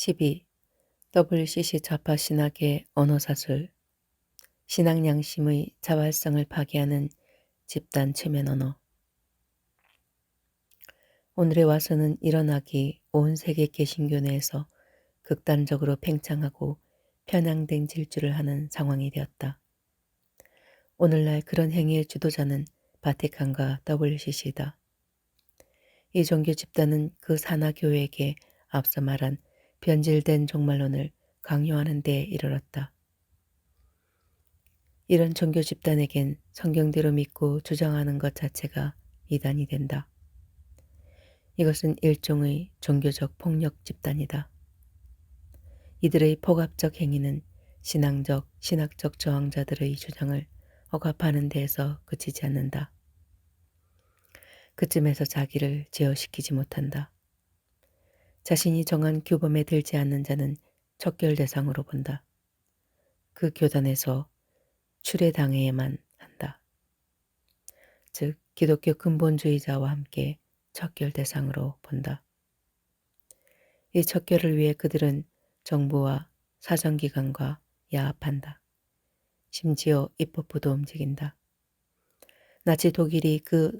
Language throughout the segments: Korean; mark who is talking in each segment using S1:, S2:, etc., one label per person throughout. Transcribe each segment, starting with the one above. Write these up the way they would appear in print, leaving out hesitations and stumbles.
S1: 12. WCC 좌파 신학의 언어사술, 신앙 양심의 자발성을 파괴하는 집단 최면 언어. 오늘에 와서는 일어나기 온 세계 개신교 내에서 극단적으로 팽창하고 편향된 질주를 하는 상황이 되었다. 오늘날 그런 행위의 주도자는 바티칸과 WCC다. 이 종교 집단은 그 산하교회에게 앞서 말한 변질된 종말론을 강요하는 데 이르렀다. 이런 종교 집단에겐 성경대로 믿고 주장하는 것 자체가 이단이 된다. 이것은 일종의 종교적 폭력 집단이다. 이들의 폭압적 행위는 신앙적, 신학적 저항자들의 주장을 억압하는 데에서 그치지 않는다. 그쯤에서 자기를 제어시키지 못한다. 자신이 정한 규범에 들지 않는 자는 척결 대상으로 본다. 그 교단에서 출애당해야만 한다. 즉 기독교 근본주의자와 함께 척결 대상으로 본다. 이 척결을 위해 그들은 정부와 사정기관과 야합한다. 심지어 입법부도 움직인다. 나치 독일이 그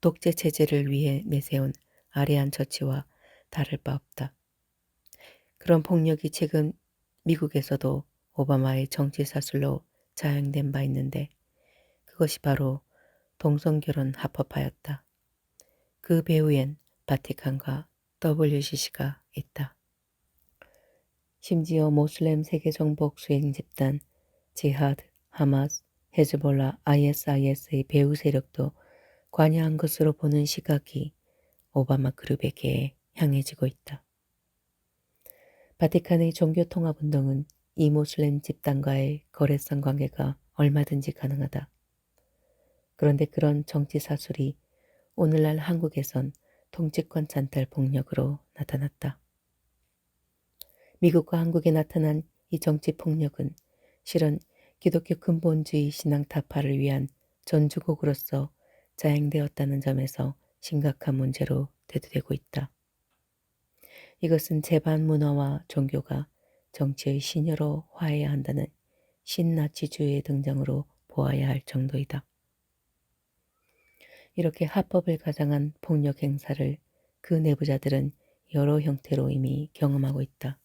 S1: 독재 체제를 위해 내세운 아리안 처치와 다를 바 없다. 그런 폭력이 최근 미국에서도 오바마의 정치 사슬로 자행된 바 있는데 그것이 바로 동성결혼 합법화였다. 그 배후엔 바티칸과 WCC가 있다. 심지어 모슬렘 세계정복 수행 집단, 지하드, 하마스, 헤즈볼라, ISIS의 배후 세력도 관여한 것으로 보는 시각이 오바마 그룹에게 향해지고 있다. 바티칸의 종교통합운동은 이 모슬렘 집단과의 거래성 관계가 얼마든지 가능하다. 그런데 그런 정치사술이 오늘날 한국에선 통치권 찬탈 폭력으로 나타났다. 미국과 한국에 나타난 이 정치 폭력은 실은 기독교 근본주의 신앙 타파를 위한 전주곡으로서 자행되었다는 점에서 심각한 문제로 대두되고 있다. 이것은 제반 문화와 종교가 정치의 신여로 화해야 한다는 신나치주의의 등장으로 보아야 할 정도이다. 이렇게 합법을 가장한 폭력 행사를 그 내부자들은 여러 형태로 이미 경험하고 있다.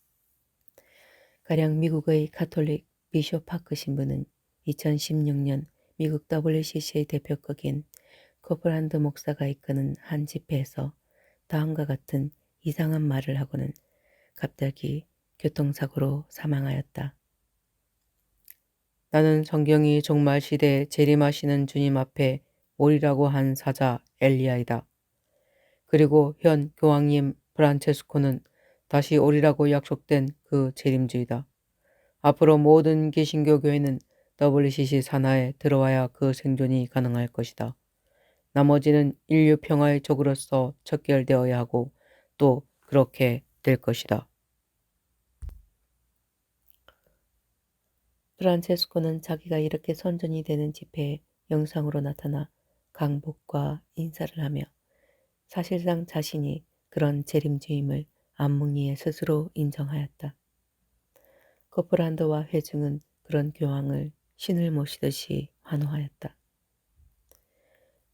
S1: 가령 미국의 가톨릭 비숍 파크 신부는 2016년 미국 WCC의 대표격인 코프란드 목사가 이끄는 한 집회에서 다음과 같은 이상한 말을 하고는 갑자기 교통사고로 사망하였다. 나는 성경이 종말 시대에 재림하시는 주님 앞에 오리라고 한 사자 엘리야이다. 그리고 현 교황님 프란체스코는 다시 오리라고 약속된 그 재림주이다. 앞으로 모든 개신교 교회는 WCC 산하에 들어와야 그 생존이 가능할 것이다. 나머지는 인류 평화의 적으로서 척결되어야 하고 또 그렇게 될 것이다. 프란체스코는 자기가 이렇게 선전이 되는 집회에 영상으로 나타나 강복과 인사를 하며 사실상 자신이 그런 재림주임을 암묵리에 스스로 인정하였다. 코프란드와 회중은 그런 교황을 신을 모시듯이 환호하였다.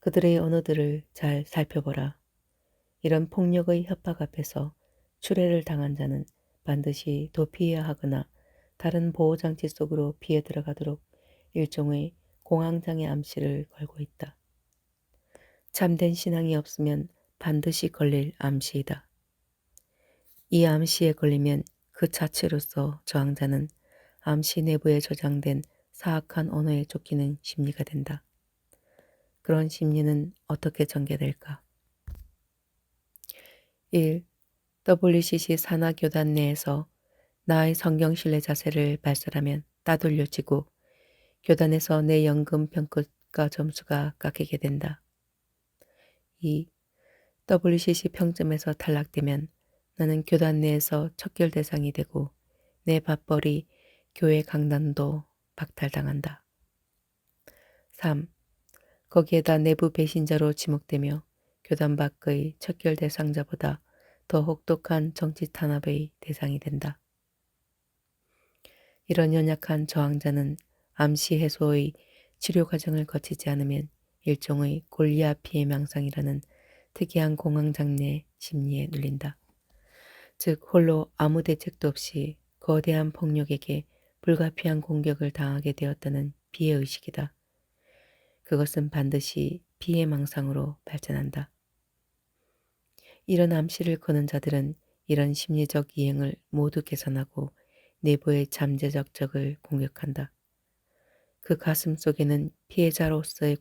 S1: 그들의 언어들을 잘 살펴보라. 이런 폭력의 협박 앞에서 추례를 당한 자는 반드시 도피해야 하거나 다른 보호장치 속으로 피해 들어가도록 일종의 공황장애 암시를 걸고 있다. 참된 신앙이 없으면 반드시 걸릴 암시이다. 이 암시에 걸리면 그 자체로서 저항자는 암시 내부에 저장된 사악한 언어에 쫓기는 심리가 된다. 그런 심리는 어떻게 전개될까? 1. WCC 산하교단 내에서 나의 성경신뢰 자세를 발설하면 따돌려지고 교단에서 내 연금 평가 점수가 깎이게 된다. 2. WCC 평점에서 탈락되면 나는 교단 내에서 척결 대상이 되고 내 밥벌이 교회 강단도 박탈당한다. 3. 거기에다 내부 배신자로 지목되며 교단 밖의 척결 대상자보다 더 혹독한 정치 탄압의 대상이 된다. 이런 연약한 저항자는 암시 해소의 치료 과정을 거치지 않으면 일종의 골리앗 피해 망상이라는 특이한 공황장애 심리에 눌린다. 즉 홀로 아무 대책도 없이 거대한 폭력에게 불가피한 공격을 당하게 되었다는 피해의식이다. 그것은 반드시 피해망상으로 발전한다. 이런 암시를 거는 자들은 이런 심리적 이행을 모두 개선하고 내부의 잠재적 적을 공격한다. 그 가슴 속에는 피해자로서의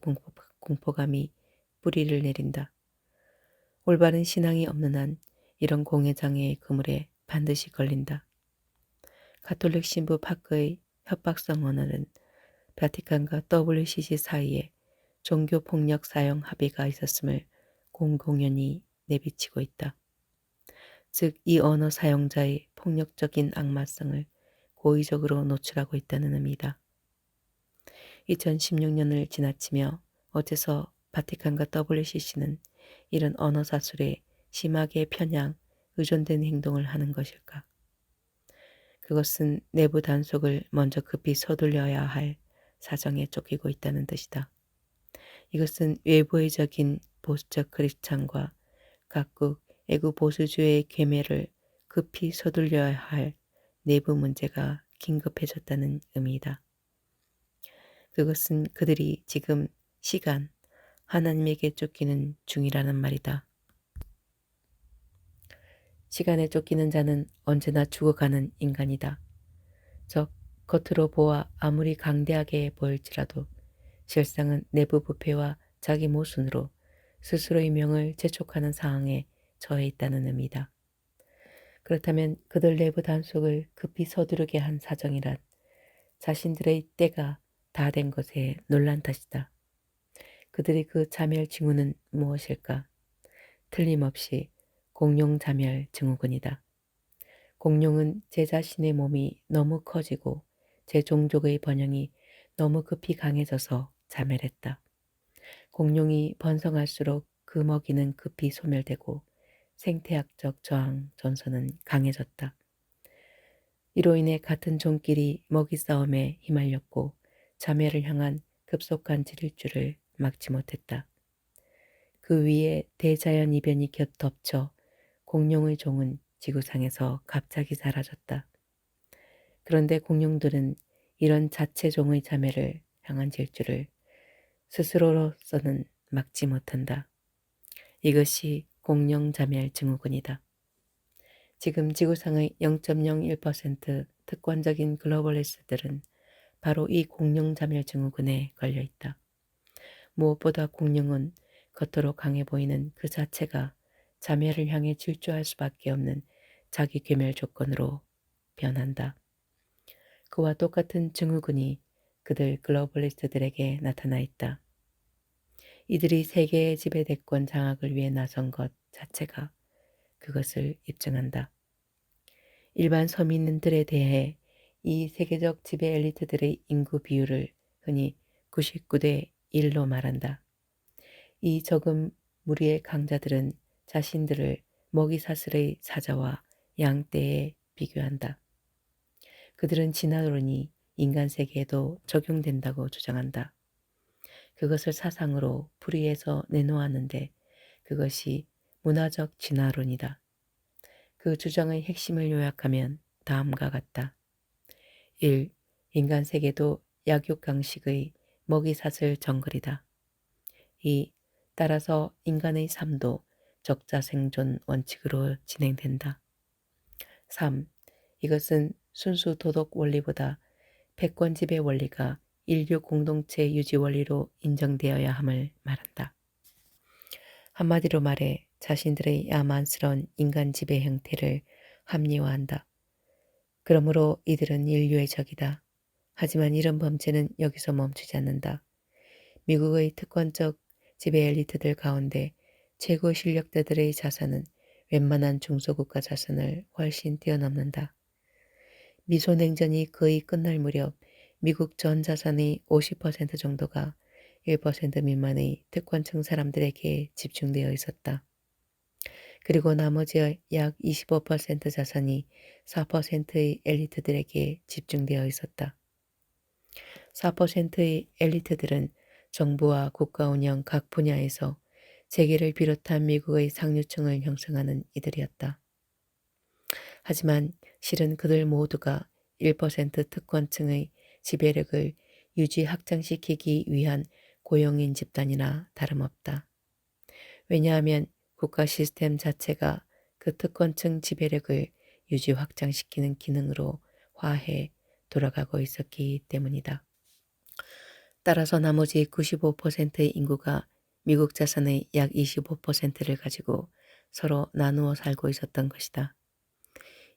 S1: 공포감이 뿌리를 내린다. 올바른 신앙이 없는 한 이런 공해장애의 그물에 반드시 걸린다. 가톨릭 신부 파크의 협박성 언어는 바티칸과 WCC 사이에 종교폭력 사용 합의가 있었음을 공공연히 내비치고 있다. 즉, 이 언어 사용자의 폭력적인 악마성을 고의적으로 노출하고 있다는 의미다. 2016년을 지나치며 어째서 바티칸과 WCC는 이런 언어 사술에 심하게 편향, 의존된 행동을 하는 것일까? 그것은 내부 단속을 먼저 급히 서둘러야 할 사정에 쫓기고 있다는 뜻이다. 이것은 외부의적인 보수적 크리스찬과 각국 애국 보수주의의 괴멸을 급히 서둘러야 할 내부 문제가 긴급해졌다는 의미이다. 그것은 그들이 지금 시간, 하나님에게 쫓기는 중이라는 말이다. 시간에 쫓기는 자는 언제나 죽어가는 인간이다. 즉 겉으로 보아 아무리 강대하게 보일지라도 실상은 내부 부패와 자기 모순으로 스스로의 명을 재촉하는 상황에 처해 있다는 의미다. 그렇다면 그들 내부 단속을 급히 서두르게 한 사정이란 자신들의 때가 다 된 것에 놀란 탓이다. 그들의 그 자멸 징후는 무엇일까? 틀림없이 공룡 자멸 증후군이다. 공룡은 제 자신의 몸이 너무 커지고 제 종족의 번영이 너무 급히 강해져서 자멸했다. 공룡이 번성할수록 그 먹이는 급히 소멸되고 생태학적 저항 전선은 강해졌다. 이로 인해 같은 종끼리 먹이 싸움에 휘말렸고 자멸을 향한 급속한 질주를 막지 못했다. 그 위에 대자연 이변이 겹쳐 공룡의 종은 지구상에서 갑자기 사라졌다. 그런데 공룡들은 이런 자체 종의 자멸을 향한 질주를 스스로로서는 막지 못한다. 이것이 공룡 자멸 증후군이다. 지금 지구상의 0.01% 특권적인 글로벌리스트들은 바로 이 공룡 자멸 증후군에 걸려 있다. 무엇보다 공룡은 겉으로 강해 보이는 그 자체가 자멸을 향해 질주할 수밖에 없는 자기 괴멸 조건으로 변한다. 그와 똑같은 증후군이 그들 글로벌리스트들에게 나타나 있다. 이들이 세계의 지배대권 장악을 위해 나선 것 자체가 그것을 입증한다. 일반 서민들에 대해 이 세계적 지배 엘리트들의 인구 비율을 흔히 99대 1로 말한다. 이 적은 무리의 강자들은 자신들을 먹이사슬의 사자와 양떼에 비교한다. 그들은 진화론이 인간 세계에도 적용된다고 주장한다. 그것을 사상으로 풀이해서 내놓았는데 그것이 문화적 진화론이다. 그 주장의 핵심을 요약하면 다음과 같다. 1. 인간 세계도 약육강식의 먹이사슬 정글이다. 2. 따라서 인간의 삶도 적자생존 원칙으로 진행된다. 3. 이것은 순수 도덕 원리보다 패권 지배 원리가 인류 공동체 유지 원리로 인정되어야 함을 말한다. 한마디로 말해 자신들의 야만스러운 인간 지배 형태를 합리화한다. 그러므로 이들은 인류의 적이다. 하지만 이런 범죄는 여기서 멈추지 않는다. 미국의 특권적 지배 엘리트들 가운데 최고 실력자들의 자산은 웬만한 중소국가 자산을 훨씬 뛰어넘는다. 미소냉전이 거의 끝날 무렵 미국 전 자산의 50% 정도가 1% 미만의 특권층 사람들에게 집중되어 있었다. 그리고 나머지 약 25% 자산이 4%의 엘리트들에게 집중되어 있었다. 4%의 엘리트들은 정부와 국가 운영 각 분야에서 재계를 비롯한 미국의 상류층을 형성하는 이들이었다. 하지만 실은 그들 모두가 1% 특권층의 지배력을 유지 확장시키기 위한 고용인 집단이나 다름없다. 왜냐하면 국가 시스템 자체가 그 특권층 지배력을 유지 확장시키는 기능으로 화해 돌아가고 있었기 때문이다. 따라서 나머지 95%의 인구가 미국 자산의 약 25%를 가지고 서로 나누어 살고 있었던 것이다.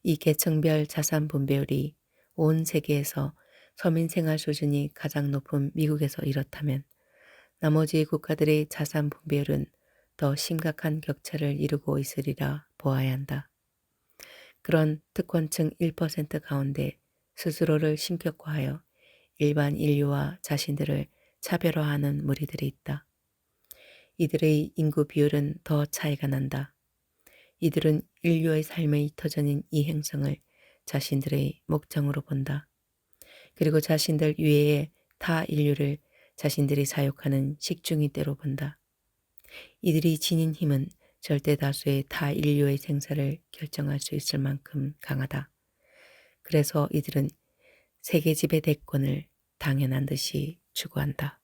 S1: 이 계층별 자산 분배율이 온 세계에서 서민 생활 수준이 가장 높은 미국에서 이렇다면 나머지 국가들의 자산 분배율은 더 심각한 격차를 이루고 있으리라 보아야 한다. 그런 특권층 1% 가운데 스스로를 신격화하여 일반 인류와 자신들을 차별화하는 무리들이 있다. 이들의 인구 비율은 더 차이가 난다. 이들은 인류의 삶의 터전인 이 행성을 자신들의 목장으로 본다. 그리고 자신들 위에의 타 인류를 자신들이 사육하는 식중이 때로 본다. 이들이 지닌 힘은 절대 다수의 타 인류의 생사를 결정할 수 있을 만큼 강하다. 그래서 이들은 세계 지배 대권을 당연한 듯이 추구한다.